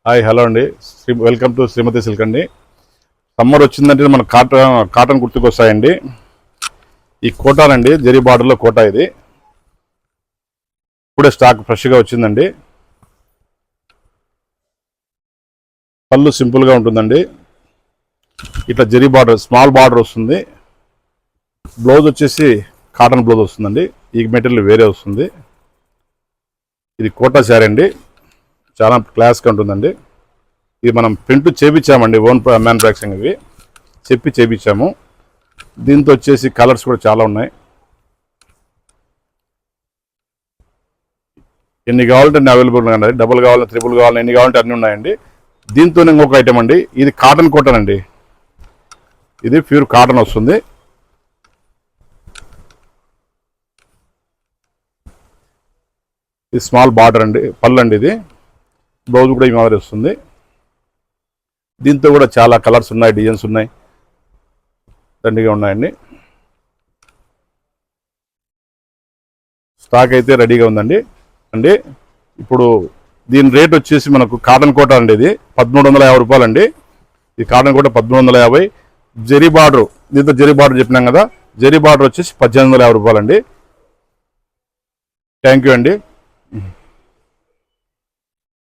Hi hello అండి. Welcome to Shrimati silk అండి. Summer వచ్చిందంటే మన కాటన్ కుర్తికి వస్తాయండి. ఈ కోటానండి, జరీ బార్డర్లో కోటా. ఇది ఇప్పుడే స్టాక్ ఫ్రెష్గా వచ్చిందండి. పళ్ళు సింపుల్గా ఉంటుందండి. ఇట్లా జరీ బార్డర్, స్మాల్ బార్డర్ వస్తుంది. బ్లౌజ్ వచ్చేసి కాటన్ బ్లౌజ్ వస్తుందండి. ఈ మెటీరియల్ వేరే వస్తుంది. ఇది కోటా శారీ అండి, చాలా క్లాస్గా ఉంటుందండి. ఇది మనం ప్రింట్ చేపించామండి, ఓన్ మ్యానుఫ్యాక్చరింగ్ ఇవి చేపించాము. దీంతో వచ్చేసి కలర్స్ కూడా చాలా ఉన్నాయి. ఎన్ని కావాలంటే అన్ని అవైలబుల్ ఉన్నాయి. డబుల్ కావాలి, ట్రిపుల్ కావాలి, ఎన్ని కావాలంటే అన్నీ ఉన్నాయండి. దీంతో ఇంకొక ఐటమ్ అండి, ఇది కాటన్ కోటన్ అండి. ఇది ప్యూర్ కాటన్ వస్తుంది. ఇది స్మాల్ బార్డర్ అండి, పళ్ళు అండి. ఇది బ్లౌజ్ కూడా ఈ మాదిరి వస్తుంది. దీంతో కూడా చాలా కలర్స్ ఉన్నాయి, డిజైన్స్ ఉన్నాయి, దండిగా ఉన్నాయండి. స్టాక్ అయితే రెడీగా ఉందండి. ఇప్పుడు దీని రేట్ వచ్చేసి మనకు కాటన్ కోట అండి, ఇది 1350 రూపాయలండి. ఈ కాటన్ కోట 1350. జరీ బార్డర్, దీంతో జరీ బార్డర్ చెప్పినాం కదా, జరీ బార్డర్ వచ్చేసి 1850 రూపాయలండి. థ్యాంక్ యూ అండి.